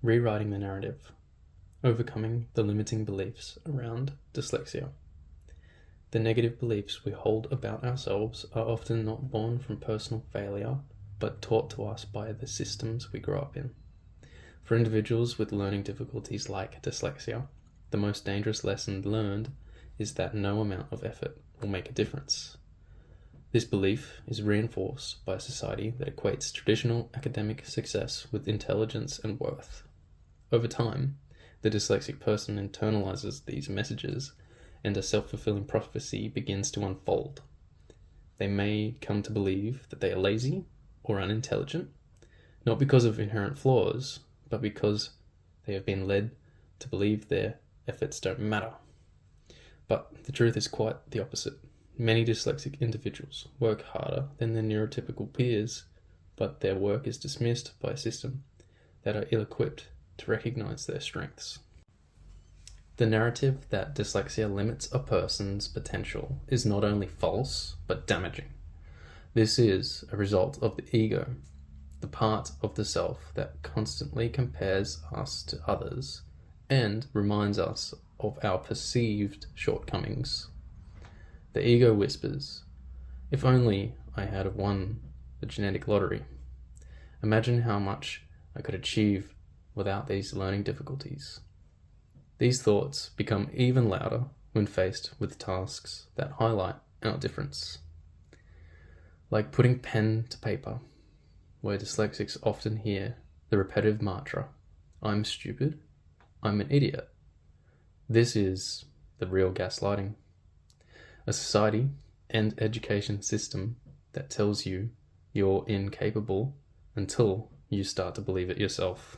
Rewriting the narrative. Overcoming the limiting beliefs around dyslexia. The negative beliefs we hold about ourselves are often not born from personal failure, but taught to us by the systems we grow up in. For individuals with learning difficulties like dyslexia, the most dangerous lesson learned is that no amount of effort will make a difference. This belief is reinforced by a society that equates traditional academic success with intelligence and worth. Over time, the dyslexic person internalizes these messages, and a self-fulfilling prophecy begins to unfold. They may come to believe that they are lazy or unintelligent, not because of inherent flaws, but because they have been led to believe their efforts don't matter. But the truth is quite the opposite. Many dyslexic individuals work harder than their neurotypical peers, but their work is dismissed by a system that are ill-equipped to recognize their strengths. The narrative that dyslexia limits a person's potential is not only false, but damaging. This is a result of the ego, the part of the self that constantly compares us to others and reminds us of our perceived shortcomings. The ego whispers, "If only I had won the genetic lottery. Imagine how much I could achieve without these learning difficulties." These thoughts become even louder when faced with tasks that highlight our difference. Like putting pen to paper, where dyslexics often hear the repetitive mantra, "I'm stupid, I'm an idiot." This is the real gaslighting. A society and education system that tells you you're incapable until you start to believe it yourself.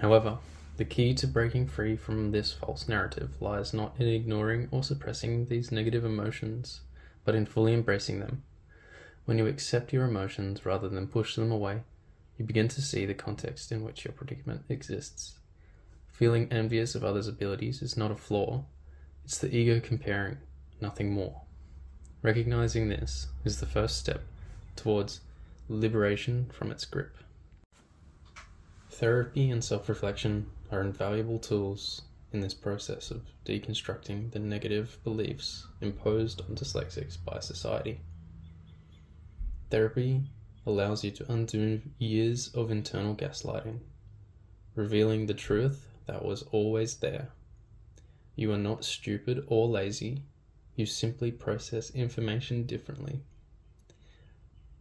However, the key to breaking free from this false narrative lies not in ignoring or suppressing these negative emotions, but in fully embracing them. When you accept your emotions rather than push them away, you begin to see the context in which your predicament exists. Feeling envious of others' abilities is not a flaw, it's the ego comparing, nothing more. Recognizing this is the first step towards liberation from its grip. Therapy and self-reflection are invaluable tools in this process of deconstructing the negative beliefs imposed on dyslexics by society. Therapy allows you to undo years of internal gaslighting, revealing the truth that was always there. You are not stupid or lazy, you simply process information differently.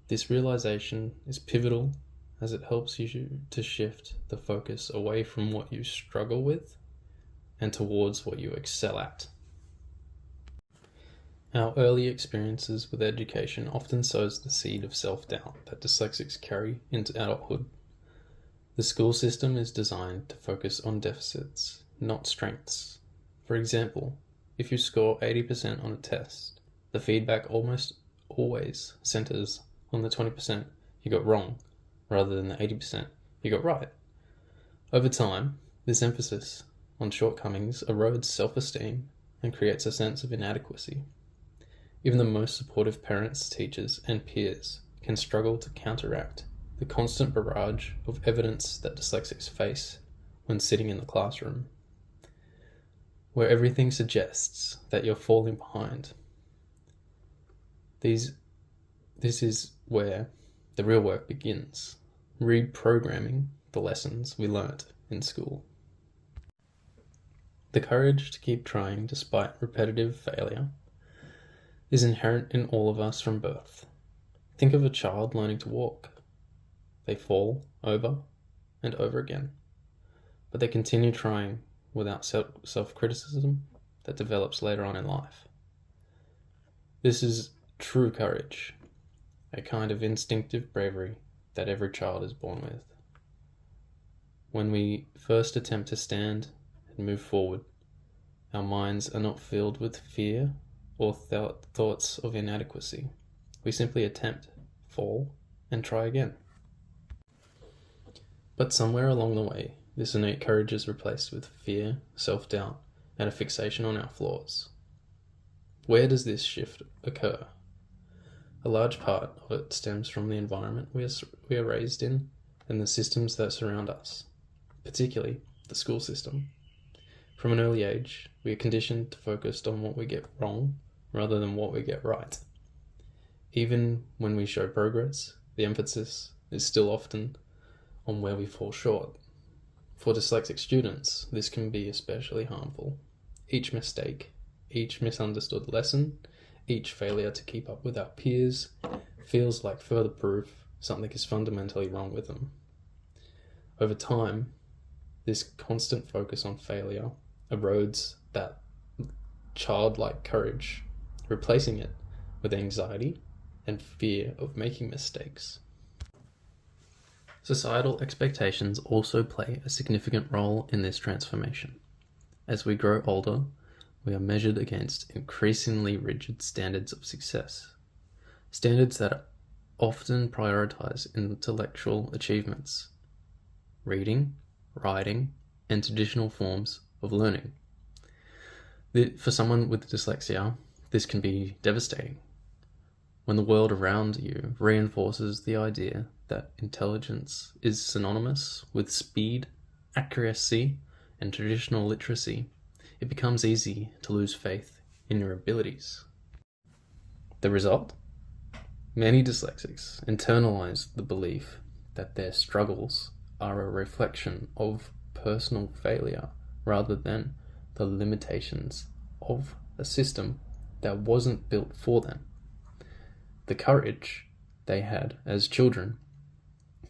This realization is pivotal as it helps you to shift the focus away from what you struggle with and towards what you excel at. Our early experiences with education often sows the seed of self-doubt that dyslexics carry into adulthood. The school system is designed to focus on deficits, not strengths. For example, if you score 80% on a test, the feedback almost always centers on the 20% you got wrong, rather than the 80% you got right. Over time, this emphasis on shortcomings erodes self-esteem and creates a sense of inadequacy. Even the most supportive parents, teachers, and peers can struggle to counteract the constant barrage of evidence that dyslexics face when sitting in the classroom, where everything suggests that you're falling behind. This is where the real work begins, reprogramming the lessons we learnt in school. The courage to keep trying despite repetitive failure is inherent in all of us from birth. Think of a child learning to walk. They fall over and over again, but they continue trying without self-criticism that develops later on in life. This is true courage, a kind of instinctive bravery that every child is born with. When we first attempt to stand and move forward, our minds are not filled with fear or thoughts of inadequacy. We simply attempt, fall, and try again. But somewhere along the way, this innate courage is replaced with fear, self-doubt, and a fixation on our flaws. Where does this shift occur? A large part of it stems from the environment we are raised in, and the systems that surround us, particularly the school system. From an early age, we are conditioned to focus on what we get wrong rather than what we get right. Even when we show progress, the emphasis is still often on where we fall short. For dyslexic students, this can be especially harmful. Each mistake, each misunderstood lesson, each failure to keep up with our peers feels like further proof something is fundamentally wrong with them. Over time, this constant focus on failure erodes that childlike courage, replacing it with anxiety and fear of making mistakes. Societal expectations also play a significant role in this transformation. As we grow older, we are measured against increasingly rigid standards of success, standards that often prioritize intellectual achievements, reading, writing, and traditional forms of learning. For someone with dyslexia, this can be devastating. When the world around you reinforces the idea that intelligence is synonymous with speed, accuracy, and traditional literacy, it becomes easy to lose faith in your abilities. The result? Many dyslexics internalize the belief that their struggles are a reflection of personal failure rather than the limitations of a system that wasn't built for them. The courage they had as children,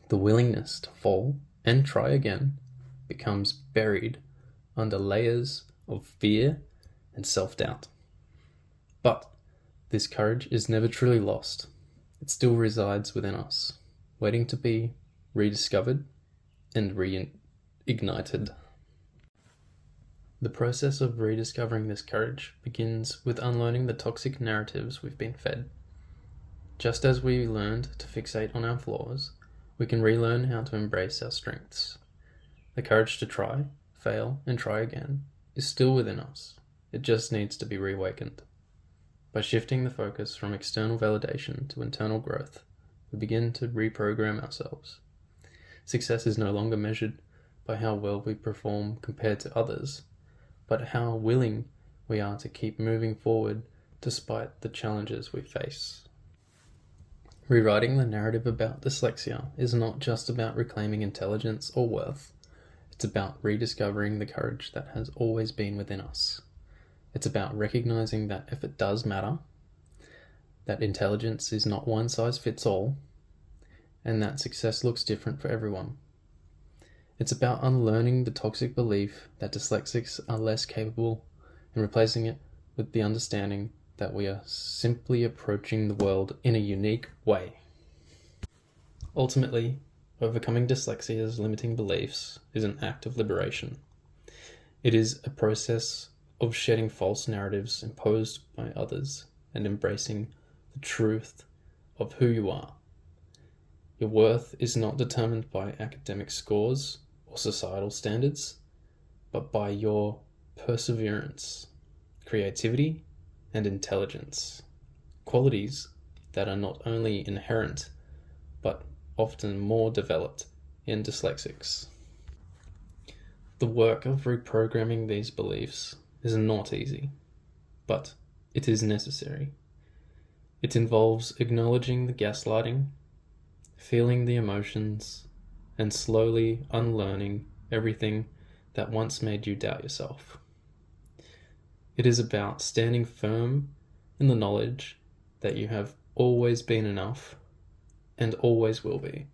the willingness to fall and try again, becomes buried under layers of fear and self-doubt. But this courage is never truly lost. It still resides within us, waiting to be rediscovered and reignited. The process of rediscovering this courage begins with unlearning the toxic narratives we've been fed. Just as we learned to fixate on our flaws, we can relearn how to embrace our strengths. The courage to try, fail, and try again is still within us. It just needs to be reawakened. By shifting the focus from external validation to internal growth, we begin to reprogram ourselves. Success is no longer measured by how well we perform compared to others, but how willing we are to keep moving forward despite the challenges we face. Rewriting the narrative about dyslexia is not just about reclaiming intelligence or worth. It's about rediscovering the courage that has always been within us. It's about recognizing that effort does matter, that intelligence is not one size fits all, and that success looks different for everyone. It's about unlearning the toxic belief that dyslexics are less capable and replacing it with the understanding that we are simply approaching the world in a unique way. Ultimately, overcoming dyslexia's limiting beliefs is an act of liberation. It is a process of shedding false narratives imposed by others and embracing the truth of who you are. Your worth is not determined by academic scores or societal standards, but by your perseverance, creativity, and intelligence, qualities that are not only inherent, but often more developed in dyslexics. The work of reprogramming these beliefs is not easy, but it is necessary. It involves acknowledging the gaslighting, feeling the emotions, and slowly unlearning everything that once made you doubt yourself. It is about standing firm in the knowledge that you have always been enough and always will be.